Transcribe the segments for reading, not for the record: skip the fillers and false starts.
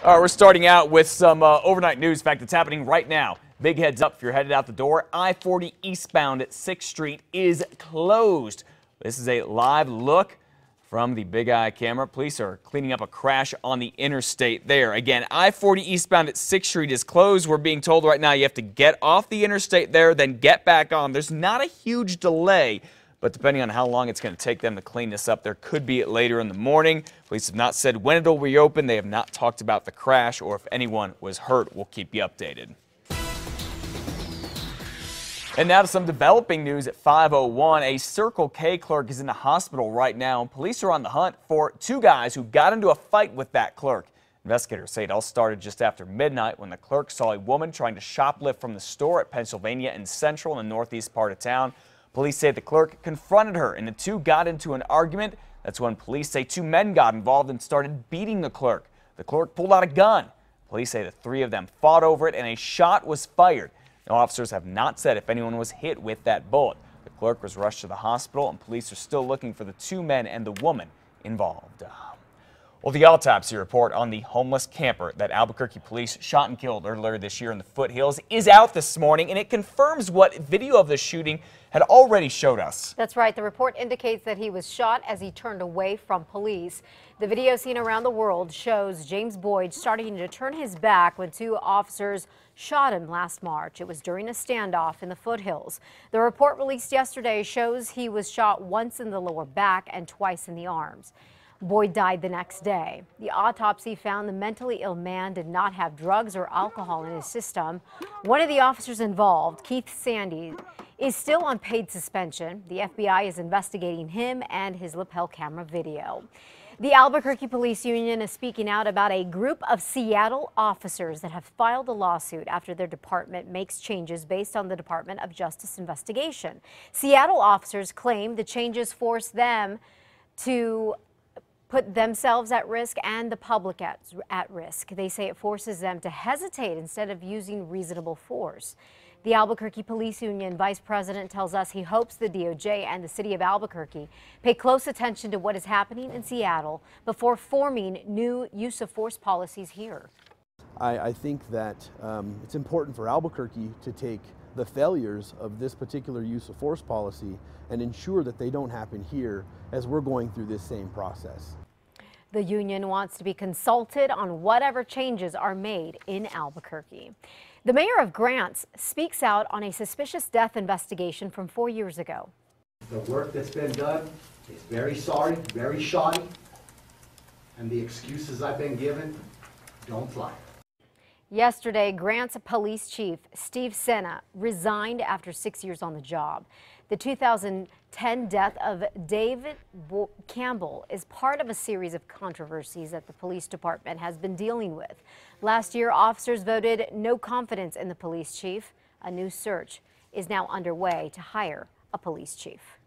All right, we're starting out with some overnight news. In fact, it's happening right now. Big heads up if you're headed out the door. I-40 eastbound at 6th Street is closed. This is a live look from the Big Eye camera. Police are cleaning up a crash on the interstate there. Again, I-40 eastbound at 6th Street is closed. We're being told right now you have to get off the interstate there, then get back on. There's not a huge delay, but depending on how long it's going to take them to clean this up, there could be it later in the morning. Police have not said when it'll reopen. They have not talked about the crash or if anyone was hurt. We'll keep you updated. And now to some developing news at 5:01. A Circle K clerk is in the hospital right now. Police are on the hunt for two guys who got into a fight with that clerk. Investigators say it all started just after midnight when the clerk saw a woman trying to shoplift from the store at Pennsylvania and Central in the northeast part of town. Police say the clerk confronted her and the two got into an argument. That's when police say two men got involved and started beating the clerk. The clerk pulled out a gun. Police say the three of them fought over it and a shot was fired. No officers have not said if anyone was hit with that bullet. The clerk was rushed to the hospital and police are still looking for the two men and the woman involved. Well, the autopsy report on the homeless camper that Albuquerque police shot and killed earlier this year in the foothills is out this morning, and it confirms what video of the shooting had already showed us. That's right. The report indicates that he was shot as he turned away from police. The video seen around the world shows James Boyd starting to turn his back when two officers shot him last March. It was during a standoff in the foothills. The report released yesterday shows he was shot once in the lower back and twice in the arms. Boyd died the next day. The autopsy found the mentally ill man did not have drugs or alcohol in his system. One of the officers involved, Keith Sandy, is still on paid suspension. The FBI is investigating him and his lapel camera video. The Albuquerque Police Union is speaking out about a group of Seattle officers that have filed a lawsuit after their department makes changes based on the Department of Justice investigation. Seattle officers claim the changes force them to put themselves at risk and the public at risk. They say it forces them to hesitate instead of using reasonable force. The Albuquerque Police Union Vice President tells us he hopes the DOJ and the city of Albuquerque pay close attention to what is happening in Seattle before forming new use of force policies here. I think that it's important for Albuquerque to take the failures of this particular use of force policy and ensure that they don't happen here as we're going through this same process. The union wants to be consulted on whatever changes are made in Albuquerque. The mayor of Grants speaks out on a suspicious death investigation from 4 years ago. The work that's been done is very sorry, very shoddy, and the excuses I've been given don't fly. Yesterday, Grants Police Chief Steve Sena resigned after 6 years on the job. The 2010 death of David Campbell is part of a series of controversies that the police department has been dealing with. Last year, officers voted no confidence in the police chief. A new search is now underway to hire a police chief.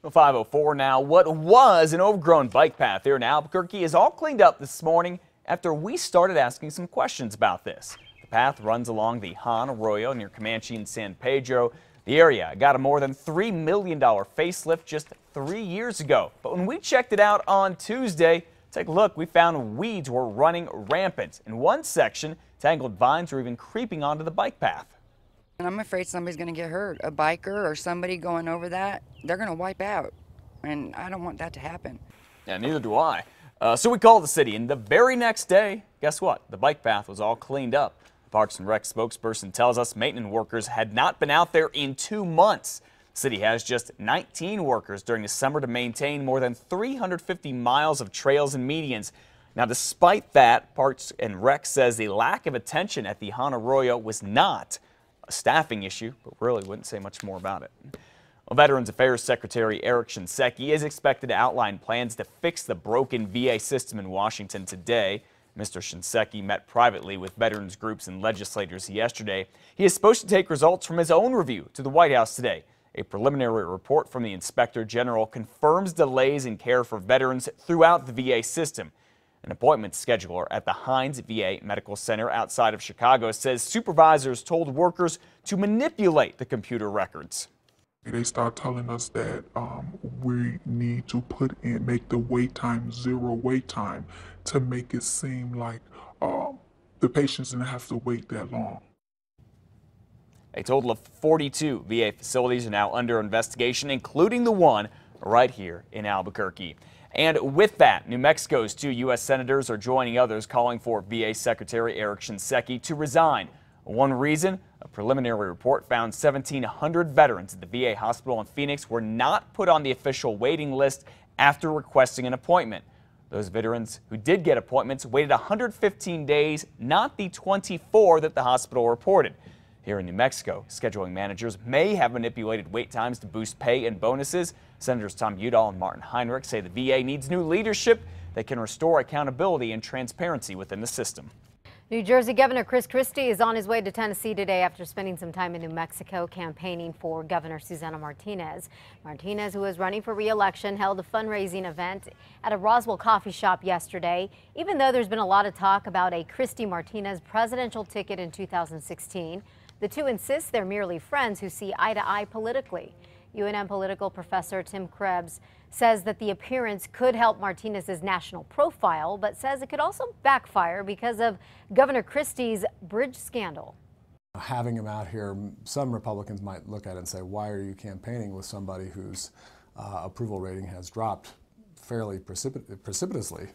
Well, 5:04 now. What was an overgrown bike path here in Albuquerque is all cleaned up this morning after we started asking some questions about this. The path runs along the Han Arroyo near Comanche and San Pedro. The area got a more than $3 million facelift just 3 years ago. But when we checked it out on Tuesday, take a look, we found weeds were running rampant. In one section, tangled vines were even creeping onto the bike path. And I'm afraid somebody's going to get hurt. A biker or somebody going over that, they're going to wipe out. And I don't want that to happen. Yeah, neither do I. So we called the city, and the very next day, guess what? The bike path was all cleaned up. The Parks and Rec spokesperson tells us maintenance workers had not been out there in 2 months. The city has just 19 workers during the summer to maintain more than 350 miles of trails and medians. Now, despite that, Parks and Rec says the lack of attention at the Han Arroyo was not a staffing issue, but really wouldn't say much more about it. Well, Veterans Affairs Secretary Eric Shinseki is expected to outline plans to fix the broken VA system in Washington today. Mr. Shinseki met privately with veterans groups and legislators yesterday. He is supposed to take results from his own review to the White House today. A preliminary report from the Inspector General confirms delays in care for veterans throughout the VA system. An appointment scheduler at the Hines VA Medical Center outside of Chicago says supervisors told workers to manipulate the computer records. They start telling us that we need to make the wait time 0 wait time to make it seem like, the patients didn't have to wait that long. A total of 42 VA facilities are now under investigation, including the one right here in Albuquerque. And with that, New Mexico's 2 U.S. senators are joining others calling for VA Secretary Eric Shinseki to resign. One reason, a preliminary report found 1,700 veterans at the VA hospital in Phoenix were not put on the official waiting list after requesting an appointment. Those veterans who did get appointments waited 115 days, not the 24 that the hospital reported. Here in New Mexico, scheduling managers may have manipulated wait times to boost pay and bonuses. Senators Tom Udall and Martin Heinrich say the VA needs new leadership that can restore accountability and transparency within the system. New Jersey Governor Chris Christie is on his way to Tennessee today after spending some time in New Mexico campaigning for Governor Susana Martinez. Martinez, who is running for re-election, held a fundraising event at a Roswell coffee shop yesterday. Even though there's been a lot of talk about a Christie Martinez presidential ticket in 2016, the two insist they're merely friends who see eye to eye politically. UNM political professor Tim Krebs says that the appearance could help Martinez's national profile, but says it could also backfire because of Governor Christie's bridge scandal. Having him out here, some Republicans might look at it and say, why are you campaigning with somebody whose approval rating has dropped fairly precipitously?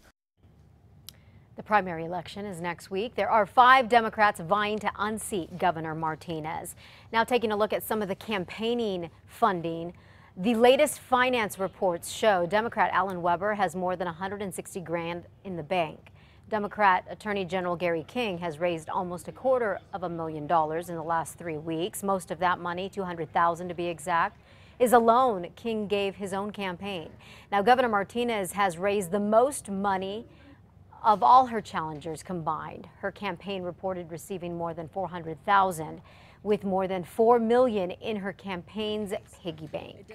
The primary election is next week. There are 5 Democrats vying to unseat Governor Martinez. Now taking a look at some of the campaigning funding. The latest finance reports show Democrat Alan Weber has more than $160 grand in the bank. Democrat Attorney General Gary King has raised almost $250,000 in the last 3 weeks. Most of that money, $200,000 to be exact, is a loan King gave his own campaign. Now Governor Martinez has raised the most money of all her challengers combined. Her campaign reported receiving more than $400,000, with more than $4 million in her campaign's piggy bank.